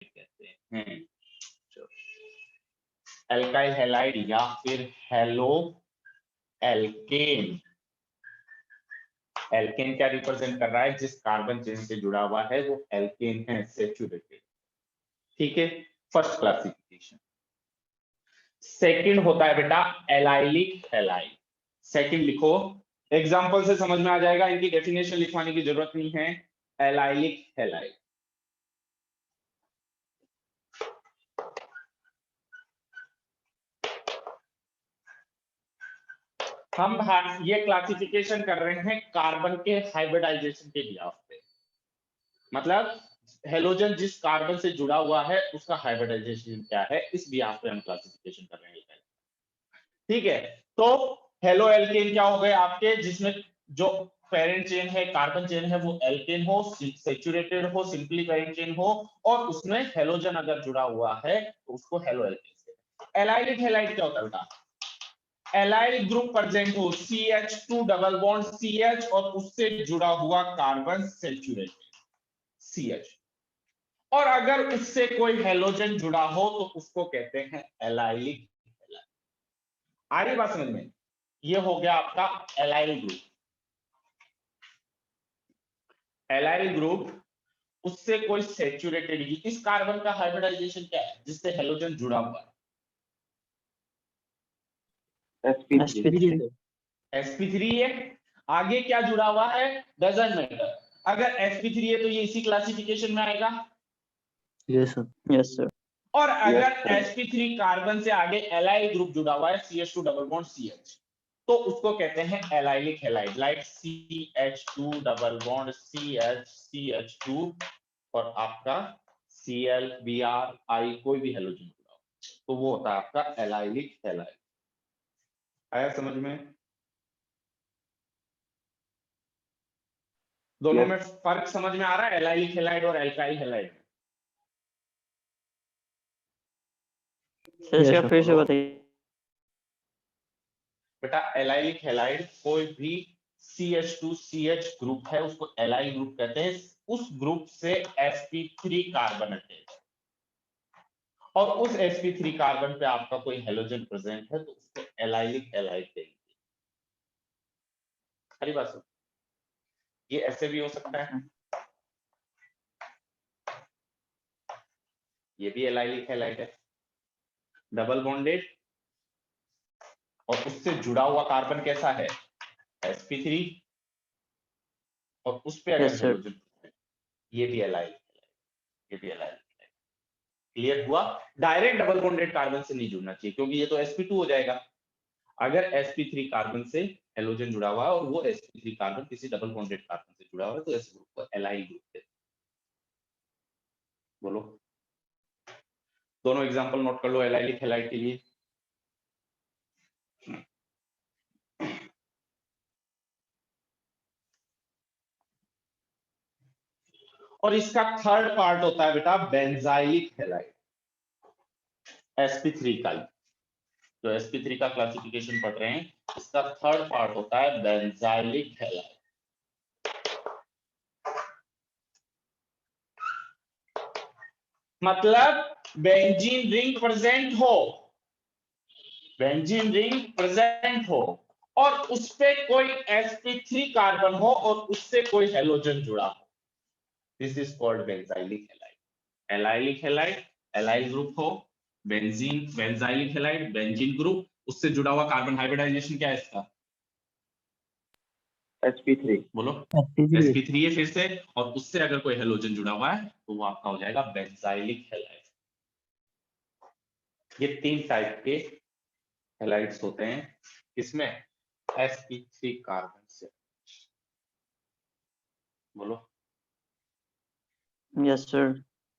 कहते हैं। Alkyl halide या फिर हेलो एल्केन। एल्केन क्या रिप्रेजेंट कर रहा है? जिस कार्बन चेन से जुड़ा हुआ है वो एल्केन है, सैचुरेटेड। ठीक है, फर्स्ट क्लासिफिकेशन। सेकंड होता है बेटा एलाइलिक हैलाइड। सेकंड लिखो, एग्जांपल से समझ में आ जाएगा, इनकी डेफिनेशन लिखवाने की जरूरत नहीं है। एलाइलिक हैलाइड, हम ये क्लासिफिकेशन कर रहे हैं कार्बन के हाइब्रिडाइजेशन के बिहाफ पे। मतलब हेलोजन जिस कार्बन से जुड़ा हुआ है उसका हाइब्रिडाइजेशन क्या है, इस बिहाफ पे हम क्लासिफिकेशन कर रहे हैं। ठीक है, तो हेलो एल्केन क्या हो गए आपके, जिसमें जो पेरेंट चेन है, कार्बन चेन है, वो एल्केन हो, सैचुरेटेड हो, सिंपली पेरेंट चेन हो, और उसमें हेलोजन अगर जुड़ा हुआ है तो उसको हेलो एल्केन से। एलाइलिक हैलाइड क्या होता है बेटा? एलाइल ग्रुप प्रेजेंट हो, CH2 डबल बॉन्ड CH और उससे जुड़ा हुआ कार्बन सैचुरेटेड CH, और अगर उससे कोई हेलोजन जुड़ा हो तो उसको कहते हैं एलाइलिक हैलाइड। आ रही बात समझ में? ये हो गया आपका एलाइल ग्रुप। एलाइल ग्रुप, उससे कोई सैचुरेटेड, इस कार्बन का हाइब्रिडाइजेशन क्या है जिससे हेलोजन जुड़ा हुआ है? sp3 sp3 है। आगे क्या जुड़ा हुआ है डजंट मैटर। अगर sp3 है तो ये इसी क्लासिफिकेशन में आएगा। yes sir और अगर sp3 कार्बन से आगे एलाइल ग्रुप जुड़ा हुआ है CH2 डबल बॉन्ड CH, तो उसको कहते हैं allylic halide. Like CH2 double bond CH CH2 और आपका Cl Br I कोई भी हेलोजन जुड़ा हो तो वो होता है आपका एलाइलिक हैलाइड। आया समझ में? दोनों में फर्क समझ में आ रहा है, एलाइलिक हैलाइड और एल्काइल हैलाइड? सर फिर से बताइए। बेटा एलाइलिक हैलाइड कोई भी CH2CH ग्रुप है उसको एलाइल ग्रुप कहते हैं, उस ग्रुप से sp3 कार्बन अटैच, और उस sp3 कार्बन पे आपका कोई हेलोजन प्रेजेंट है तो उसको एलाइलिक हैलाइड कहेंगे। हरी बात सुन, ये ऐसे भी हो सकता है, ये भी एलाइलिक हैलाइड है, डबल बॉन्डेड, और उससे जुड़ा हुआ कार्बन कैसा है sp3, और उस पे अगर yes, हेलोजन, ये भी एलाइलिक हैलाइड, ये भी एलाइलिक। क्लियर हुआ? डायरेक्ट डबल बॉन्डेड कार्बन से नहीं जुड़ना चाहिए क्योंकि ये तो sp2 हो जाएगा। अगर sp3 कार्बन से हेलोजन जुड़ा हुआ है और वो sp3 कार्बन किसी डबल बॉन्डेड कार्बन से जुड़ा हुआ है तो इस ग्रुप को एलाइल ग्रुप कहते हैं। बोलो, दोनों एग्जांपल नोट कर लो एलाइलिक हैलाइड के लिए। और इसका थर्ड पार्ट होता है बेटा बेंजाइलिक हैलाइड, sp3 का ही। जो sp3 का क्लासिफिकेशन पढ़ रहे हैं इसका थर्ड पार्ट होता है बेंजाइलिक हैलाइड। मतलब बेंजीन रिंग प्रेजेंट हो, बेंजीन रिंग प्रेजेंट हो और उस पे कोई sp3 कार्बन हो और उससे कोई हेलोजन जुड़ा हो, this is called benzylic halide. Allylic halide allyl group हो, benzene benzylic halide benzene group, उससे जुड़ा हुआ कार्बन हाइब्रिडाइजेशन क्या है इसका? sp3 बोलो sp3 है फिर से, और उससे अगर कोई हेलोजन जुड़ा हुआ है तो वो आपका हो जाएगा बेंजाइलिक हैलाइड। ये तीन टाइप के हैलाइड्स होते हैं, इसमें sp3 कार्बन से। बोलो, yes sir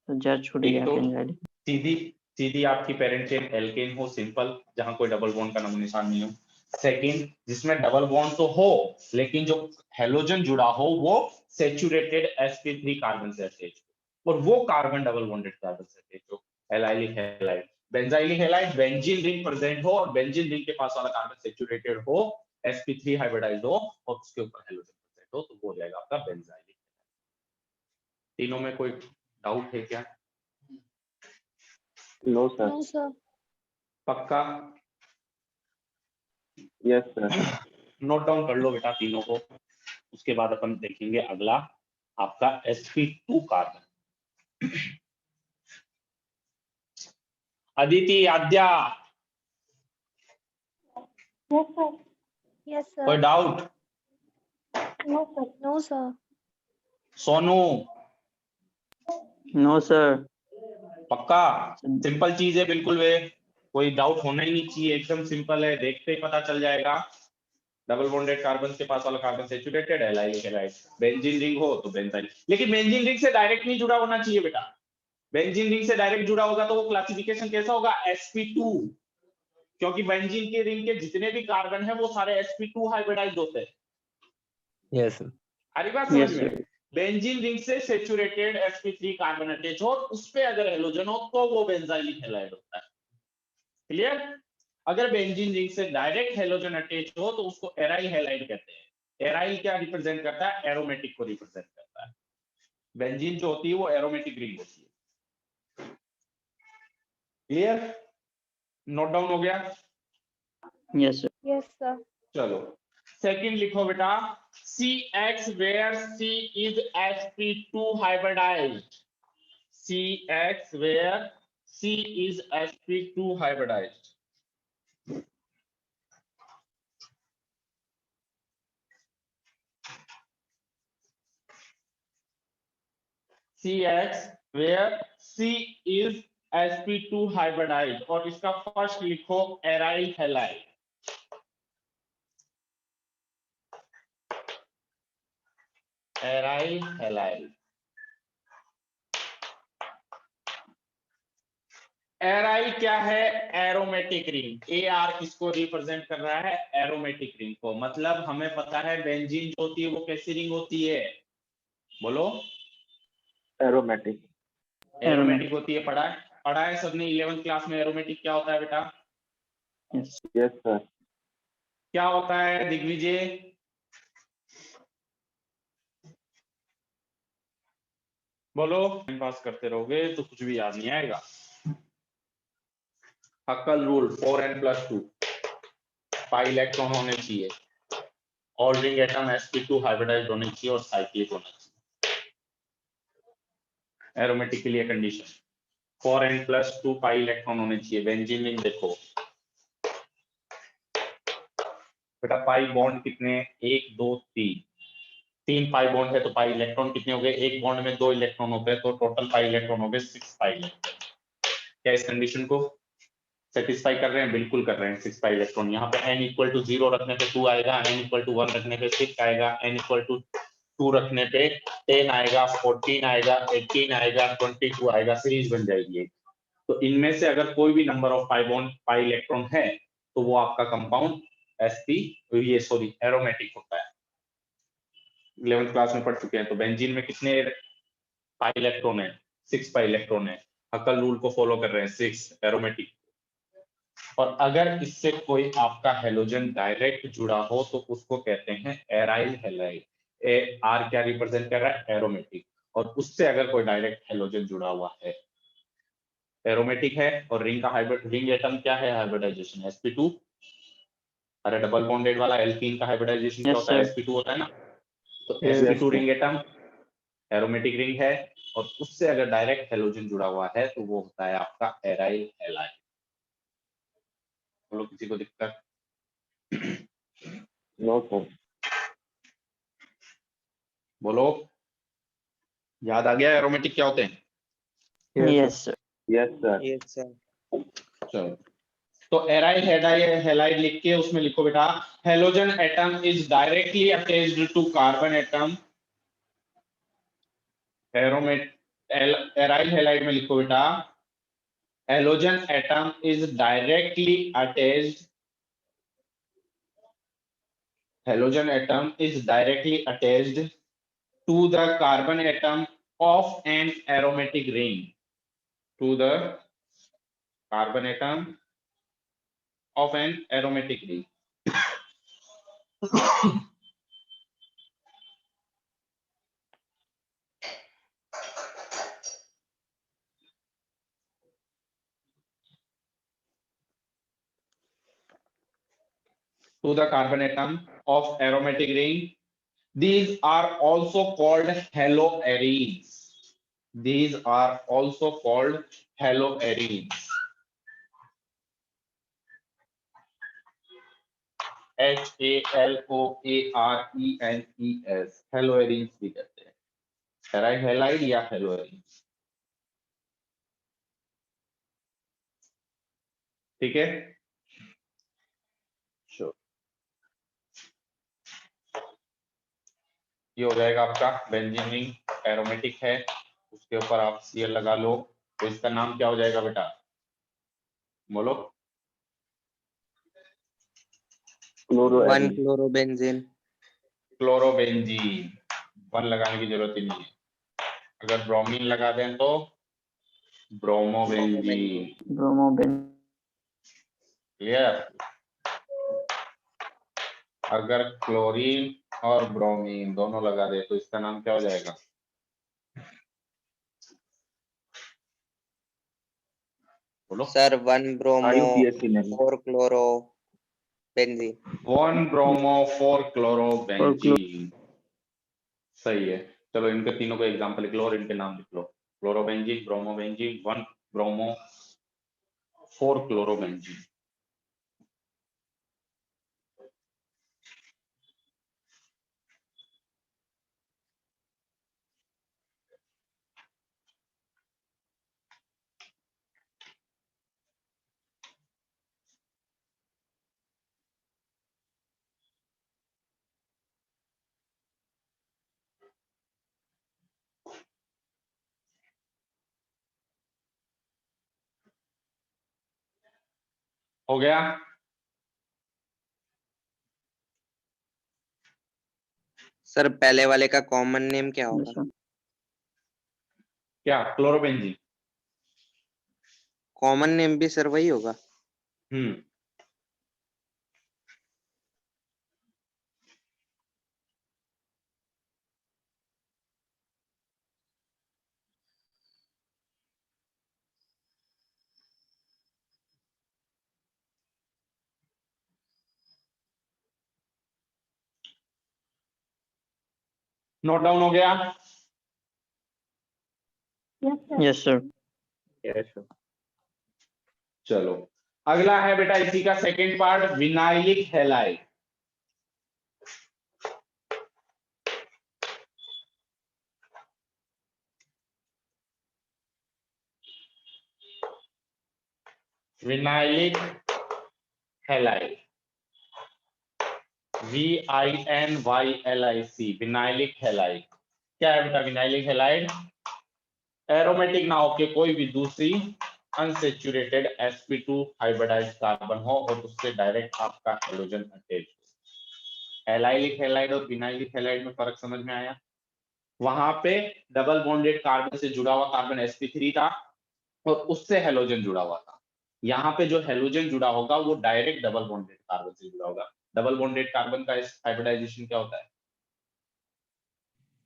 जज छूट एक गया तो बेंजाइल। सीधी सीधी आपकी पेरेंट चेन एल्केन हो सिंपल, जहां कोई डबल बॉन्ड का नामो निशान नहीं हो। सेकंड, जिसमें डबल बॉन्ड तो हो लेकिन जो हेलोजन जुड़ा हो वो सैचुरेटेड sp3 कार्बन से अटैच हो, और वो कार्बन डबल बॉन्डेड कार्बन से अटैच हो, allylic halide. Benzylic halide benzene ring present हो और बेंजीन रिंग के पास वाला कार्बन सैचुरेटेड हो, sp3 हाइब्रिडाइज्ड हो और उसके ऊपर हेलोजन प्रेजेंट हो, तो वो हो जाएगा आपका बेंजाइलिक। तीनों में कोई डाउट है क्या? No sir. No sir. पक्का? Yes sir. नोट डाउन कर लो बेटा तीनों को, उसके बाद अपन देखेंगे अगला आपका sp2 कार्बन। Aditi, Aadya, yes sir. Yes कोई sir. Doubt? No sir. No sir. Sonu, no sir. पक्का? सिंपल चीज है बिल्कुल वे, कोई डाउट होना ही नहीं चाहिए, एकदम सिंपल है, देखते ही पता चल जाएगा। डबल बॉन्डेड कार्बन के पास वाला कार्बन सैचुरेटेड है, एलाइल हैलाइड। बेंजीन रिंग हो तो बेंजाइल, लेकिन बेंजीन रिंग से डायरेक्ट नहीं जुड़ा होना चाहिए बेटा। बेंजीन रिंग से डायरेक्ट जुड़ा होगा तो वो क्लासिफिकेशन कैसा होगा? sp2, क्योंकि बेंजीन के रिंग के जितने भी कार्बन है वो सारे sp2 हाइब्रिडाइज्ड होते हैं। Yes sir. हरी बात समझ Yes, में? sir. बेंजीन रिंग से सैचुरेटेड sp3 कार्बन अटैच हो, उस पे अगर हेलोजन हो तो वो बेंजाइलिक हैलाइड होता है। क्लियर? अगर बेंजीन रिंग से डायरेक्ट हेलोजन अटैच हो तो उसको एराइल हैलाइड कहते हैं। एराइल क्या रिप्रेजेंट करता है? एरोमेटिक को रिप्रेजेंट करता है। बेंजीन जो होती है वो एरोमेटिक रिंग होती है। क्लियर? नोट डाउन हो गया? Yes, sir. Yes sir. चलो सेकंड लिखो बेटा, CX where C is sp2 hybridized। CX where C is sp2 hybridized। CX where C is sp2 hybridized, और इसका फर्स्ट लिखो aryl halide. Aryl halide. Aryl क्या है? Aromatic ring. AR किसको represent कर रहा है? एरोमेटिक रिंग को। मतलब हमें पता है बेंजीन जो होती है वो कैसी रिंग होती है? बोलो। एरोमेटिक। एरोमेटिक होती है। पढ़ा है सबने 11th क्लास में एरोमेटिक क्या होता है बेटा? Yes. Yes sir. क्या होता है दिग्विजय? बोलो। टाइम पास करते रहोगे तो कुछ भी याद नहीं आएगा। हक्कल रूल 4n+2, पाई इलेक्ट्रॉन होने चाहिए, all ring atom sp2 hybridised होने चाहिए और साइक्लिक होना चाहिए। एरोमेटिक के लिए कंडीशन 4n+2 पाई इलेक्ट्रॉन होने चाहिए। बेंजीन रिंग देखो बेटा, पाई बॉन्ड कितने? 1 2 3, 3 पाई बॉन्ड है तो पाई इलेक्ट्रॉन कितने हो गए? एक बॉन्ड में 2 इलेक्ट्रॉन होते हैं तो टोटल पाई इलेक्ट्रॉन हो गए 6 पाई इलेक्ट्रॉन। क्या इस कंडीशन को सेटिस्फाई कर रहे हैं? बिल्कुल कर रहे हैं। 6 पाई इलेक्ट्रॉन। यहाँ पे n = 0 रखने पे 2 आएगा, n = 1 रखने पे 6 आएगा, n = 2 रखने पे 10 आएगा, 14 आएगा, 18 आएगा, 22 आएगा, सीरीज बन जाएगी। तो इनमें से अगर कोई भी नंबर ऑफ पाई इलेक्ट्रॉन है तो वो आपका कंपाउंड एरोमेटिक होता है। 11th क्लास में पढ़ चुके हैं। तो बेंजीन में कितने पाई इलेक्ट्रॉन है? 6 पाई इलेक्ट्रॉन है। हक्कल रूल को फॉलो कर रहे हैं, 6 एरोमेटिक। और अगर इससे कोई आपका हेलोजन डायरेक्ट जुड़ा हो तो उसको कहते हैं एराइल हैलाइड। आर क्या रिप्रेजेंट कर रहा है? एरोमेटिक। और उससे अगर कोई डायरेक्ट हेलोजन जुड़ा हुआ है, एरोमेटिक है, और रिंग का रिंग एटम क्या है? Hybridization sp2। अरे डबल बॉन्डेड वाला एल्कीन का हाइब्रिडाइजेशन क्या Yes, होता है? sir. sp2 होता है ना। तो Yes, sp2 sir. Ring atom aromatic ring है, और उससे अगर डायरेक्ट हेलोजन जुड़ा हुआ है तो वो होता है आपका एराइल हैलाइड। बोलो किसी को दिक्कत? No sir. बोलो। याद आ गया एरोमेटिक क्या होते हैं? Yes, sir. Yes sir. Yes sir. चलो, तो एराइल हैलाइड लिख के उसमें लिखो बेटा, halogen atom is directly attached to carbon atom. Aryl halide में लिखो बेटा, halogen atom is directly attached, halogen atom is directly attached to the carbon atom of an aromatic ring, to the carbon atom of an aromatic ring। to the carbon atom of aromatic ring. These are also called haloarenes. These are also called haloarenes. HALOARENES, haloarenes भी कहते हैं, हेराइड halide या haloarenes. ठीक है, sure. ये हो जाएगा आपका बेंजीन रिंग, एरोमेटिक है, उसके ऊपर आप Cl लगा लो, तो इसका नाम क्या हो जाएगा बेटा, बोलो। क्लोरोएरीन। क्लोरोबेंजीन। क्लोरोबेंजीन, वन लगाने की जरूरत ही नहीं है। अगर ब्रोमीन लगा दें तो ब्रोमोबेंजीन। ब्रोमोबेन क्लियर। अगर क्लोरीन और ब्रोमीन दोनों लगा दे तो इसका नाम क्या हो जाएगा, बोलो। सर 1 ब्रोमो IUPAC नहीं। 4 क्लोरो बेंजीन। 1 ब्रोमो 4 क्लोरोबेंजीन, सही है। चलो इनके तीनों को एग्जांपल लिख लो और इनके नाम लिख लो। Chlorobenzene, bromobenzene, 1 bromo 4 chlorobenzene. हो गया। सर पहले वाले का कॉमन नेम क्या होगा? सर क्या क्लोरोबेंजीन? कॉमन नेम भी सर वही होगा? नोट डाउन हो गया। Yes sir. Yes sir. चलो अगला है बेटा इसी का second part, vinylic halide. Vinylic halide, VINYLIC, vinylic halide. क्या है बेटा विनाइलिक हैलाइड? एरोमेटिक ना होके कोई भी दूसरी अनसेचुरेटेड sp2 हाइब्रिडाइज्ड कार्बन हो और उससे डायरेक्ट आपका हैलोजन अटैच हो। एलाइलिक हैलाइड और विनाइलिक हैलाइड में फर्क समझ में आया? वहां पे डबल बॉन्डेड कार्बन से जुड़ा हुआ कार्बन sp3 था और उससे हैलोजन जुड़ा हुआ था। यहाँ पे जो हैलोजन जुड़ा होगा वो डायरेक्ट डबल बॉन्डेड कार्बन से जुड़ा होगा। डबल बॉन्डेड कार्बन का हाइब्रिडाइजेशन क्या होता है,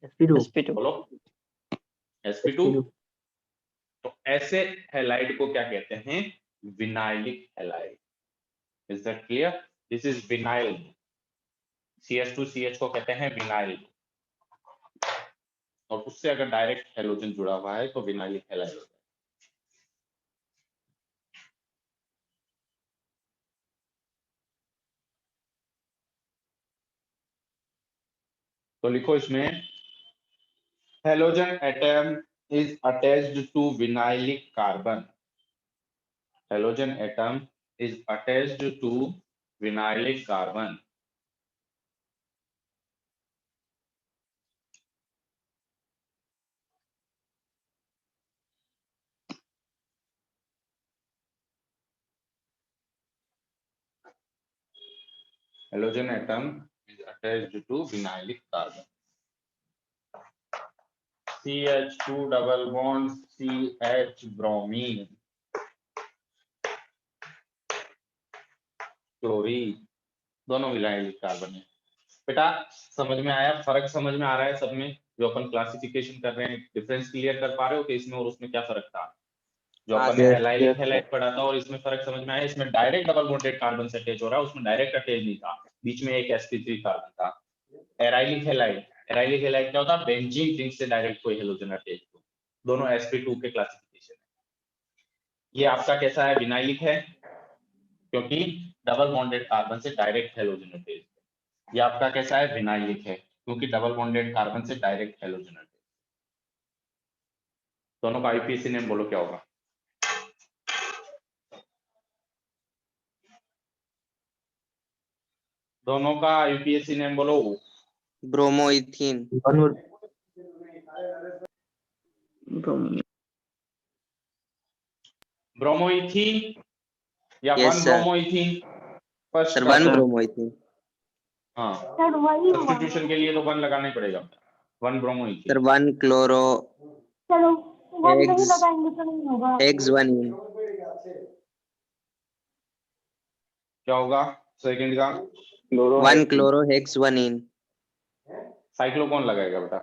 sp2 बोलो? sp2। तो ऐसे हैलाइड को क्या कहते हैं, vinylic halide. Is that clear? This is vinyl. CH2CH को कहते हैं विनाइल और उससे अगर डायरेक्ट हैलोजन जुड़ा हुआ है तो विनाइलिक हैलाइड होता है। तो लिखो इसमें, halogen atom is attached to vinylic carbon. Halogen atom is attached to vinylic carbon. Halogen atom is attached to vinylic carbon. CH2 double bond CH bromine chlorine, दोनों विनाइलिक कार्बन है। बेटा समझ में आया? फर्क समझ में आ रहा है सब में? जो अपन क्लासिफिकेशन कर रहे हैं, डिफरेंस क्लियर कर पा रहे हो कि इसमें और उसमें क्या फर्क था? जो हाँ, अपन ने yes, एलाइलिक yes, हैलाइड पढ़ा था, और इसमें फर्क समझ में आया। इसमें डायरेक्ट डबल बॉन्डेड कार्बन से अटैच हो रहा है, उसमें डायरेक्ट अटैच नहीं था, बीच में एक sp3 कार्बन था। एराइलिक हैलाइड क्या होता है? बेंजीन रिंग से डायरेक्ट कोई हेलोजन अटैच हो, दोनों sp2 के क्लासिफिकेशन है। ये आपका कैसा है? विनाइलिक है, क्योंकि डबल बॉन्डेड कार्बन से डायरेक्ट हेलोजन अटैच है। ये आपका कैसा है? विनाइलिक है, क्योंकि डबल बॉन्डेड कार्बन से डायरेक्ट हेलोजन अटैच। दोनों का आईपीएसी नेम बोलो क्या होगा? दोनों का आईपीएसी नेम बोलो। ब्रोमोइथीन। one more, Bromine. ब्रोमोइथीन या Yes, one sir. Bromoethene? First sir का 1 sir. ब्रोमोइथीन। हाँ, सर वही सब्स्टिट्यूशन के लिए तो वन लगाना ही पड़ेगा, वन सर ब्रोमोइथीन। 1 क्लोरो चलो वन नहीं हेक्स लगाएंगे तो नहीं होगा। हेक्स-1इन। क्या होगा सेकंड का? 1 क्लोरो हेक्स-1इन। साइक्लो कौन लगाएगा बेटा?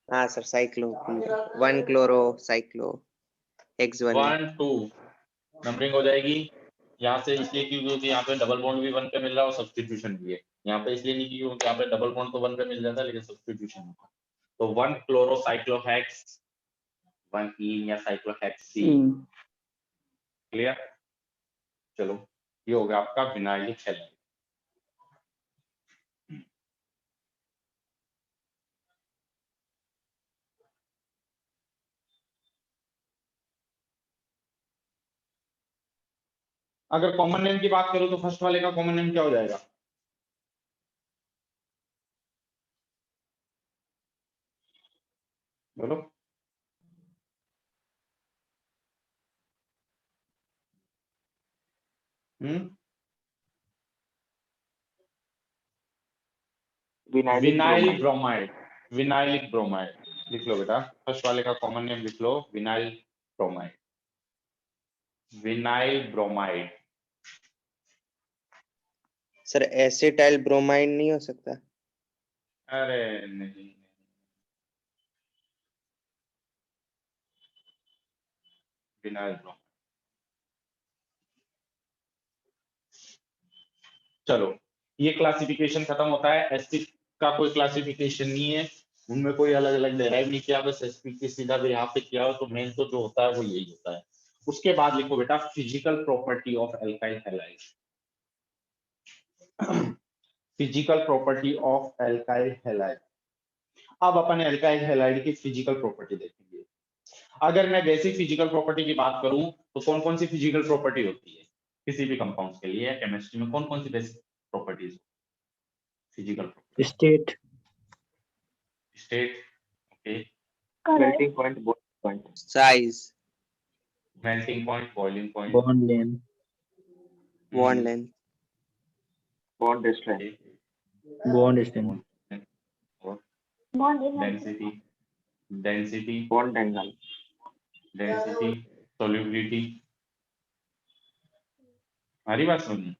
हाँ सर, साइक्लो 1 क्लोरो साइक्लो हेक्स-1इन। 1 2 नंबरिंग हो जाएगी। यहाँ से इसलिए क्योंकि यहाँ पे डबल बॉन्ड भी वन पे मिल रहा है और सब्स्टिट्यूशन भी है। यहाँ पे इसलिए नहीं क्योंकि यहाँ पे डबल बॉन्ड तो वन पे मिल जाता है, लेकिन सब्स्टिट्यूशन तो 1 क्लोरो साइक्लोहेक्स 1 इन या साइक्लोहेक्सीन। क्लियर? चलो, ये हो गया आपका विनाइलिक हैलाइड। अगर कॉमन नेम की बात करूं तो फर्स्ट वाले का कॉमन नेम क्या हो जाएगा? बोलो। Vinyl bromide. विनाइलिक ब्रोमाइड लिख लो बेटा, फर्स्ट वाले का कॉमन नेम लिख लो, vinyl bromide. Vinyl bromide. Sir acetyl bromide नहीं हो सकता? अरे नहीं, विनाइल ब्रोमाइड। चलो, ये क्लासिफिकेशन खत्म होता है। एसिड का कोई क्लासिफिकेशन नहीं है, उनमें कोई अलग अलग डेराइव नहीं किया, बस एसपी की सीधा भी यहाँ पे किया हो, तो मेन तो जो होता है वो यही होता है। उसके बाद लिखो बेटा physical property of alkyl halide. Physical property of alkyl halide. अब अपन एल्काइल हैलाइड की फिजिकल प्रॉपर्टी देखेंगे। अगर मैं बेसिक फिजिकल प्रॉपर्टी की बात करूं तो कौन कौन सी फिजिकल प्रॉपर्टी होती है किसी भी कंपाउंड के लिए? केमिस्ट्री में कौन कौन सी basic properties? Physical property. State. State, okay. melting point, boiling point, size, melting point, boiling point, Bond length. Bond length, bond strength, Bond strength. Density, density, bond angle, density, solubility. हमारी बात सुनिए,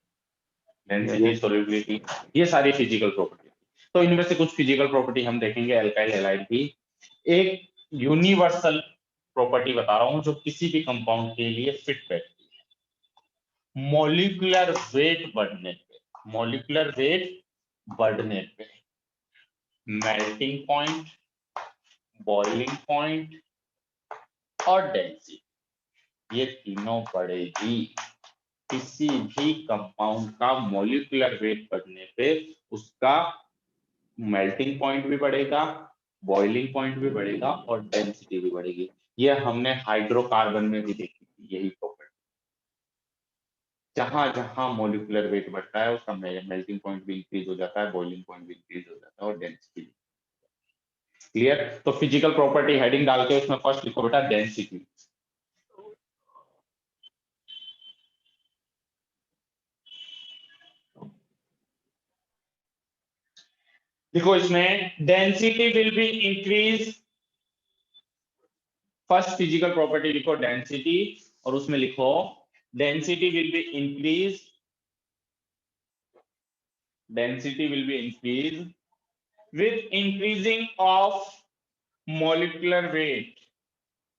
density, yes, solubility, ये सारी physical property. तो इनमें से कुछ physical property हम देखेंगे एल्काइल हैलाइड की। एक यूनिवर्सल प्रॉपर्टी बता रहा हूं जो किसी भी कंपाउंड के लिए फिट बैठती है। मॉलिक्यूलर वेट बढ़ने पे, मॉलिक्यूलर वेट बढ़ने पे मेल्टिंग पॉइंट, बॉइलिंग पॉइंट और डेंसिटी, ये तीनों बढ़ेगी। किसी भी कंपाउंड का मॉलिक्यूलर वेट बढ़ने पे उसका मेल्टिंग पॉइंट भी बढ़ेगा, बॉइलिंग पॉइंट भी बढ़ेगा और डेंसिटी भी बढ़ेगी। ये हमने हाइड्रोकार्बन में भी देखी थी यही प्रॉपर्टी। जहां जहां मॉलिक्यूलर वेट बढ़ता है उसका मेल्टिंग पॉइंट भी इंक्रीज हो जाता है, बॉइलिंग पॉइंट भी इंक्रीज हो जाता है और डेंसिटी। क्लियर? तो फिजिकल प्रॉपर्टी हेडिंग डाल के उसमें फर्स्ट लिखो बेटा डेंसिटी। देखो इसमें density will be increase, first physical property लिखो डेंसिटी और उसमें लिखो density will be increase, density will be increase with increasing of molecular weight,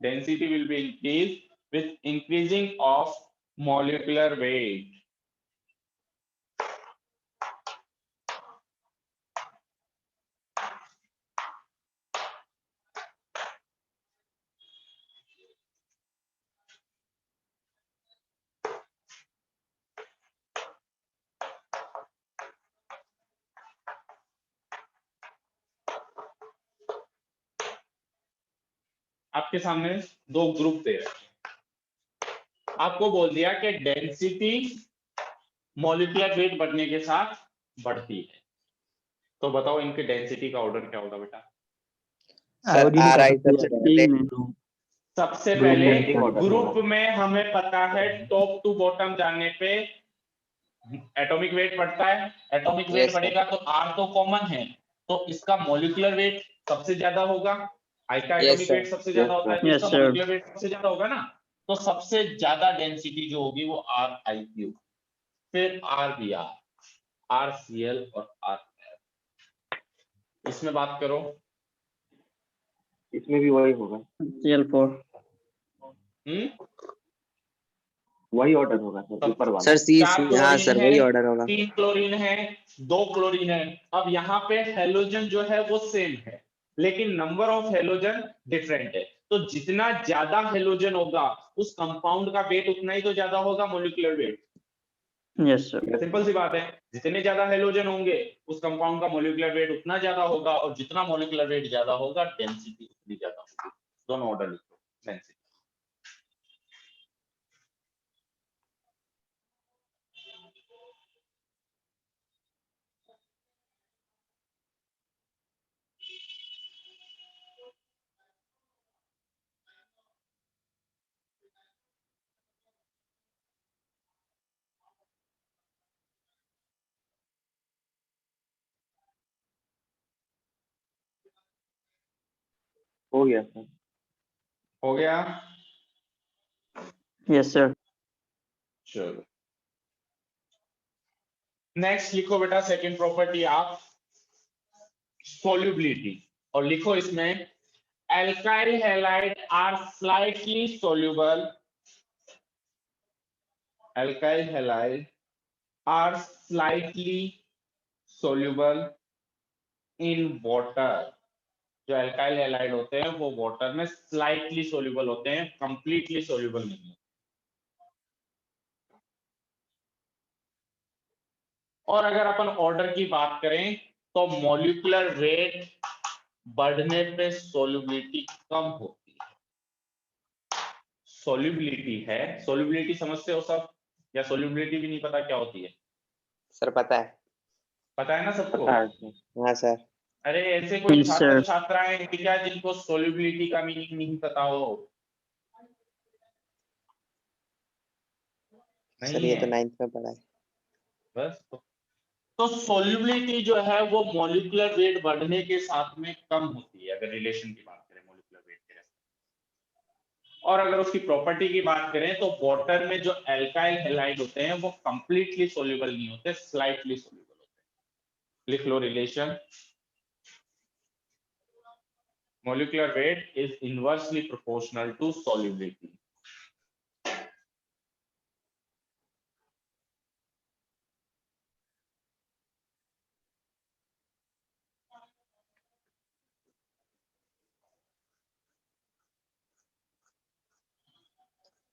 density will be increased with increasing of molecular weight. आपके सामने दो group दे रखे हैं। आपको बोल दिया कि डेंसिटी मॉलिक्यूलर वेट बढ़ने के साथ बढ़ती है, तो बताओ इनके डेंसिटी का ऑर्डर क्या होगा बेटा? सर आर आई सबसे पहले सबसे Group पहले descending order ग्रुप होगा। में हमें पता है टॉप टू बॉटम जाने पे एटॉमिक वेट बढ़ता है। Atomic Yes, weight sir. बढ़ेगा तो आर तो कॉमन है, तो इसका मॉलिक्यूलर वेट सबसे ज्यादा होगा। आई का Yes, एटॉमिक sir. वेट सबसे ज्यादा Yes, होता है, तो sir. इसका Yes, sir. मॉलिक्यूलर वेट सबसे ज्यादा होगा ना। तो सबसे ज्यादा डेंसिटी जो होगी वो आर आई क्यूब, फिर R B R, R C L और आर एफ। इसमें बात करो, इसमें भी वही होगा, CL4 वही ऑर्डर होगा सर, ऊपर वाला। सर सी चार हाँ क्लोरीन सर है, वही ऑर्डर होगा। 3 क्लोरीन है, 2 क्लोरीन है। अब यहाँ पे हेलोजन जो है वो सेम है, लेकिन नंबर ऑफ हेलोजन डिफरेंट है। तो जितना ज्यादा हेलोजन होगा उस कंपाउंड का वेट उतना ही तो ज्यादा होगा molecular weight. Yes, sir. Simple सी बात है, जितने ज्यादा हेलोजन होंगे उस कंपाउंड का मॉलिक्यूलर वेट उतना ज्यादा होगा, और जितना मॉलिक्यूलर वेट ज्यादा होगा डेंसिटी उतनी ज्यादा होगी। दोनों ऑर्डर लिखो। डेंसिटी हो गया सर। हो गया। Yes, sir. चलो नेक्स्ट लिखो बेटा, सेकंड प्रॉपर्टी ऑफ solubility, और लिखो इसमें alkyl halide are slightly soluble, alkyl halide are slightly soluble in water। जो alkyl halide होते हैं वो वाटर में slightly soluble होते हैं, completely soluble नहीं है। और अगर अपन ऑर्डर की बात करें तो मॉलिक्यूलर वेट बढ़ने पे सोल्युबिलिटी कम होती है। सोल्युबिलिटी है, सोल्युबिलिटी समझते हो सब, या सोल्युबिलिटी भी नहीं पता क्या होती है? सर पता है। पता है ना सबको? पता है सर। हाँ सर। अरे ऐसे कोई Yes, छात्र sir. छात्राएं हैं क्या जिनको सोल्युबिलिटी का मीनिंग नहीं पता हो? सर नहीं ये है तो 9th में पढ़ा है। बस। तो सोल्युबिलिटी जो है वो मॉलिक्यूलर वेट बढ़ने के साथ में कम होती है, अगर रिलेशन की बात करें मॉलिक्यूलर वेट के। और अगर उसकी प्रॉपर्टी की बात करें तो वाटर में जो एल्काइल हैलाइड होते हैं वो कंप्लीटली सोल्यूबल नहीं होते, स्लाइटली सोल्यूबल होते हैं। लिख लो relation, molecular weight is inversely proportional to solubility।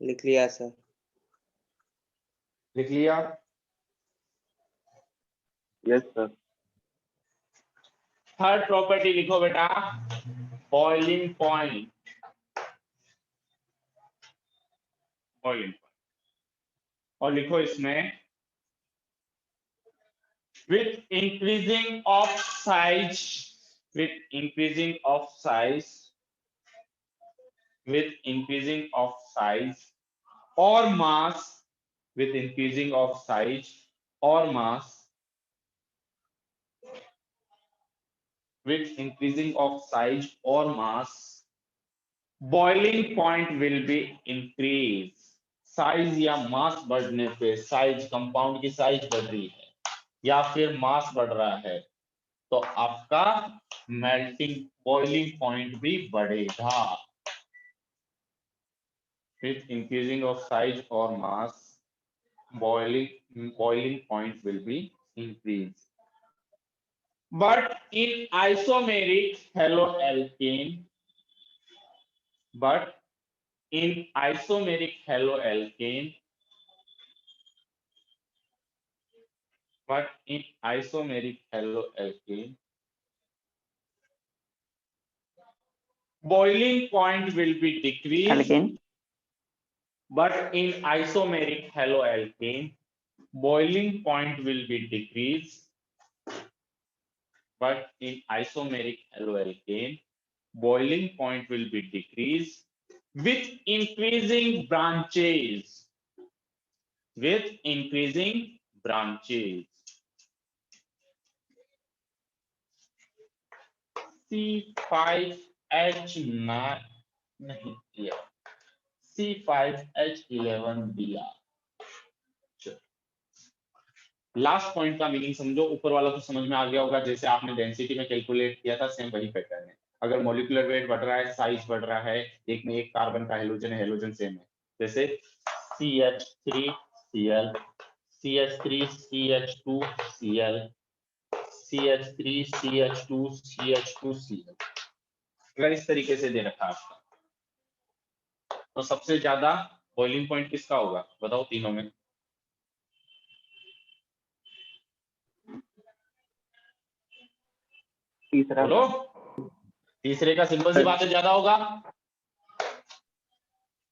लिख लिया सर। लिख लिया। Yes sir. थर्ड प्रॉपर्टी लिखो बेटा, बॉइलिंग पॉइंट। बॉइलिंग पॉइंट, और लिखो इसमें with increasing of size, with increasing of size, with increasing of size or mass, with increasing of size or mass, with increasing of size or mass, boiling point will be increased। Size या मास बढ़ने पे, size compound की size बढ़ रही है या फिर मास बढ़ रहा है, तो आपका मेल्टिंग बॉइलिंग पॉइंट भी बढ़ेगा। with increasing of size or mass, boiling point will be increased. But in isomeric haloalkane, but in isomeric haloalkane, boiling point will be decreased. Alkane. But in isomeric haloalkane, boiling point will be decreased. But in isomeric haloalkane, boiling point will be decreased with increasing branches. With increasing branches. C5H9 नहीं दिया, C5H11 दिया। Last point का meaning समझो, ऊपर वाला तो समझ में आ गया होगा, जैसे आपने डेंसिटी में कैलकुलेट किया था सेम वही पैटर्न है। अगर मॉलिक्यूलर वेट बढ़ रहा है, साइज बढ़ रहा है, एक में एक कार्बन का हेलोजन है, हेलोजन सेम है, जैसे CH3Cl, CH3CH2Cl, CH3CH2CH2Cl। अगर इस तरीके से दे रखा आपका, तो सबसे ज्यादा बॉइलिंग पॉइंट किसका होगा बताओ तीनों में? तीसरा बोलो, तीसरे का सिंपल सी बात है, ज्यादा होगा।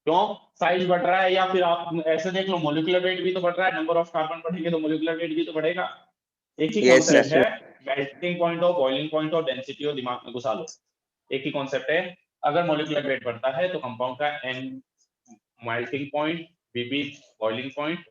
क्यों? साइज बढ़ रहा है, या फिर आप ऐसे देख लो, मॉलिक्यूलर वेट भी तो बढ़ रहा है, नंबर ऑफ कार्बन बढ़ेंगे तो मॉलिक्यूलर वेट भी तो बढ़ेगा। एक ही Yes, कॉन्सेप्ट sir. है, मेल्टिंग पॉइंट हो, बॉइलिंग पॉइंट हो, डेंसिटी हो, दिमाग में घुसा लो, एक ही कॉन्सेप्ट है। अगर मॉलिक्यूलर वेट बढ़ता है तो कंपाउंड का एन मेल्टिंग पॉइंट, बीबी बॉइलिंग पॉइंट,